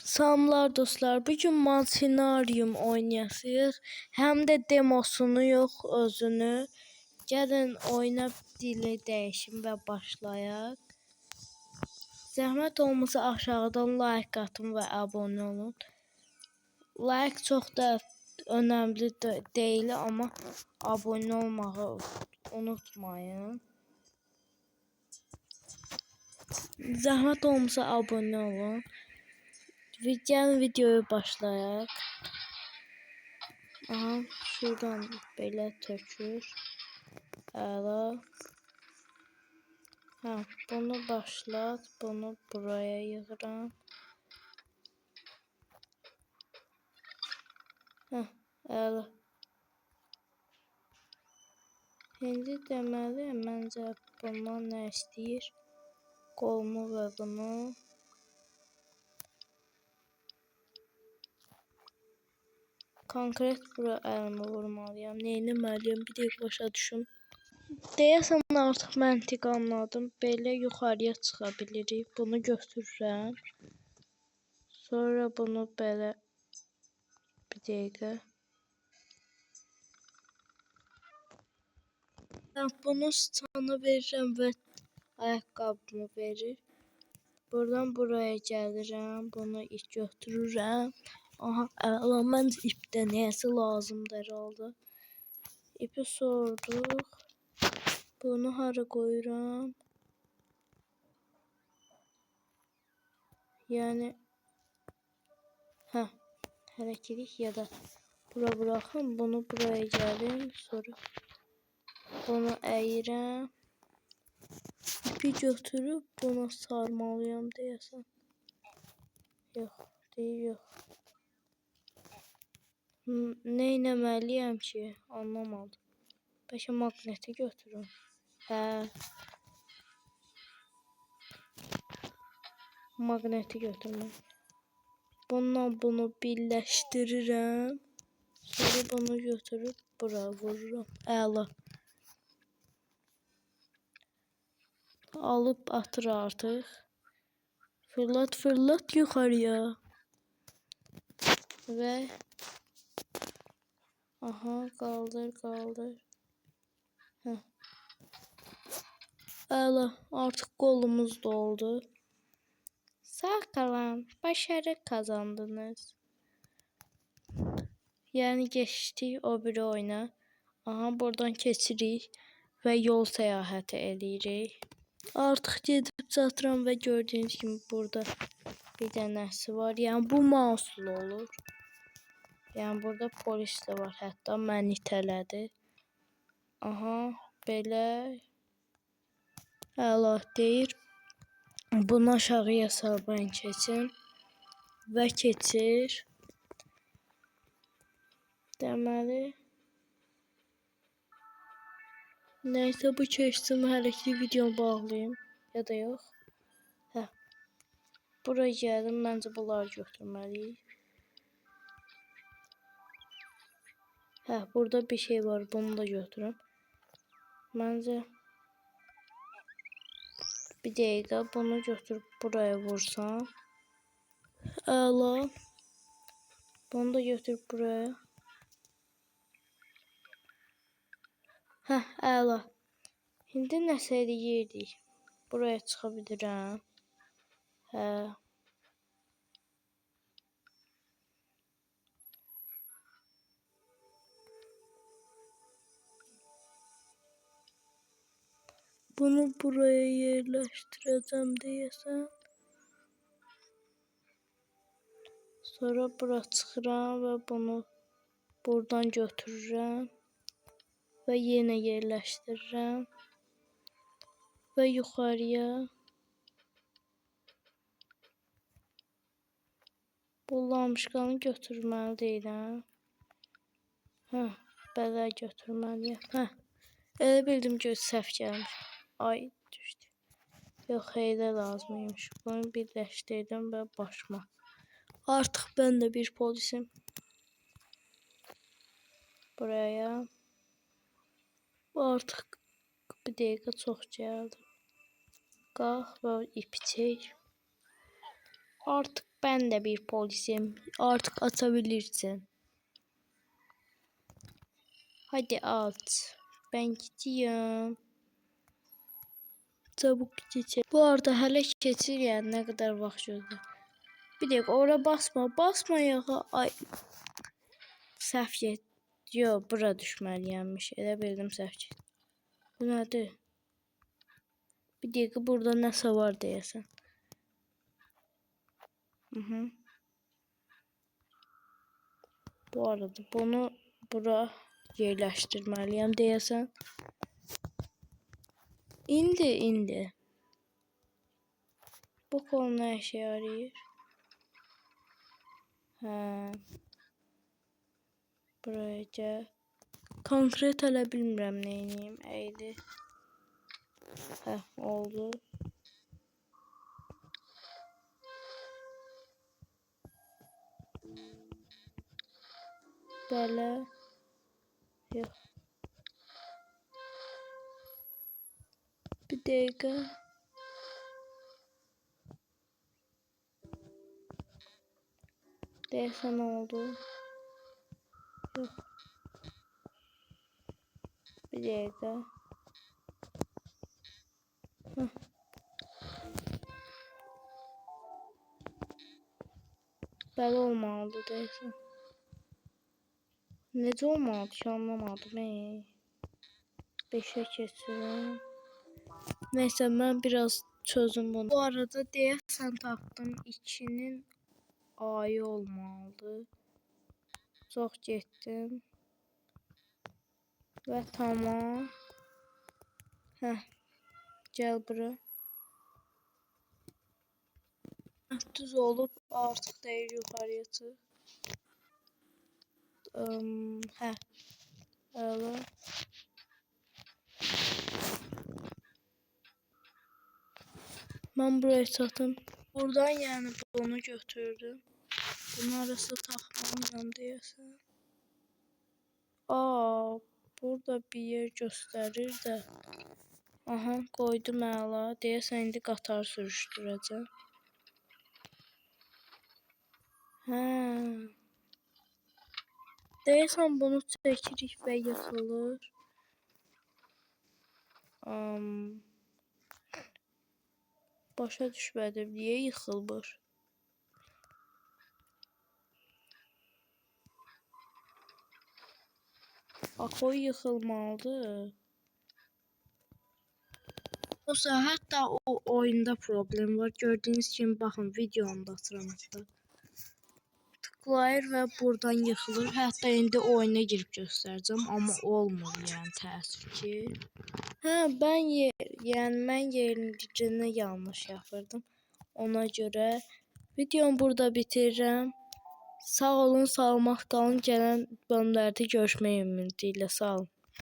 Salamlar dostlar, bugün Maltinaryum oynayasıyıq. Həm də demosunu yox, özünü. Gəlin oyuna dili dəyişim və başlayaq. Zəhmət olmasa aşağıdan like atın və abunə olun. Like çox da önəmli deyil, amma abunə olmağı unutmayın. Zəhmət olmasa abunə olun. Gəlin videoya başlayaq. Aha, şuradan belə tökür. Əla. Hə, bunu başlat, bunu buraya yığıram. Hə, əla. İndi deməli, məncə bundan nə istəyir? Qolunu və bunu. Konkret bura əlimi vurmalıyam. Neynəməliyəm? Bir dəqiqə başa düşüm. Deyəsən artıq məntiq anladım. Belə yuxarıya çıxa bilirik. Bunu götürürəm. Sonra bunu belə bir dəqiqə. Bunu sıçana verirəm və ayaqqabımı verir. Buradan buraya gəlirəm. Bunu götürürəm. Aha, əla, məncə ipdə nəyəsə lazımdır herhalde. İpi sorduq. Bunu hara qoyuram? Yəni hərəkət ya da bura buraxım. Bunu buraya gəlim. Sonra bunu əyirəm. İpi götürüb buna sarmalıyam deyəsən. Yox, deyil, yox. Neynəməliyəm ki? Anlamadım. Bəlkə maqneti götürüm. Hə. Maqneti götürmək. Bununla bunu birləşdirirəm. Sonra bunu götürüb bura vururam. Əla. Alıb atır artıq. Fırlat, fırlat yuxarıya. Və aha, qaldır, qaldır. Hə. Əla, artıq qolumuz doldu. Sağ qalın, başarı qazandınız. Yəni keçdik o biri oyuna. Aha, buradan keçirik və yol səyahəti eləyirik. Artıq gedib çatıram və gördüyünüz kimi burada bir dənəsi var. Yəni bu mouse'lu olur. Yəni burada polis də var. Hətta məni itələdi. Aha, belə. Əla deyir. Bunu aşağıya salmayın, keçin. Və keçir. Deməli. Nəysə bu keçsin, hələ ki videomu bağlayayım. Ya da yox. Hə. Buraya gəldim, məncə bunları götürməliyik. Hə, burada bir şey var, bunu da götürüm. Məncə bir dəqiqə bunu götürüb buraya vursam. Əla. Bunu da götürüb buraya. Hə, əla. İndi nəsə eləyirdik. Buraya çıxa bilirəm. Hə. Bunu buraya yerləşdirəcəm deyəsən. Sonra bura çıxıram və bunu buradan götürürəm. Və yenə yerləşdirirəm. Və yuxarıya. Bu lamşkanı götürməli deyiləm. Hə, belə götürməliyəm. Hə, elə bildim ki, səhv gəlmiş. Ay, düşdü. Yox, elə lazımıymış. Bunu birləşdirdim və başıma. Artıq mən də bir polisim. Buraya. Artıq bir dəqiqə çox gəldi. Qalx və ipi çək. Artıq Ben de bir polisim. Artık atabilirsin. Hadi at. Ben gidiyorum. Çabuk geçelim. Bu arada hələ keçir yani ne kadar vaxt gözlə. Bir dakika ora basma. Basma ya. Ay. Səhv get. Yo bura düşməliyəmmiş. Elə bildim səhv get. Bu nədir? Bir dakika burada nəsə var deyəsən. Bu arada bunu bura yerləşdirməliyəm deyəsən. İndi. Bu kol nə işə yarayır? Hə. Buraya gəl. Konkret elə bilmirəm nə edeyim. Əydi. Hə, oldu. Belə. Yox. Bir dəqiqə. Deyəsən oldu. Yox. Bir dəqiqə. Belə olmalıdır deyəsən. Necə olmalıdır ki anlamadım. 5'e keçirim. Neyse ben biraz çözüm bunu. Bu arada deyəsən tapdım. 2'nin A'yı olmalıdır. Çox getdim. Və tamam. Heh. Gəl bura. Düz olub artıq deyir yuxarıya çıx. Hə. Əla. Ben buraya çatım. Buradan yani bunu götürdüm. Bunun arası taxmalıyam deyəsən. Burada bir yer göstərir də. Aha, qoydum əla. Deyəsən indi qatar sürüşdürəcəm. Hə. Deyəsən bunu çəkirik və yıxılır. Başa düşmədim. Niyə yıxılmır? Axı o yıxılmalıdır. Yoxsa hətta o oyunda problem var. Gördüyünüz kimi baxın videonu da atıram hətta. Tıklayır və buradan yıxılır. Hətta indi oyuna girib göstərəcəm, amma olmur yəni təəssüf ki. Hə, mən yerini yanlış yapırdım. Ona görə videomu burada bitirirəm. Sağ olun, salamat qalın. Gələn bölümlərdə görüşmək ümidi ilə sağ olun.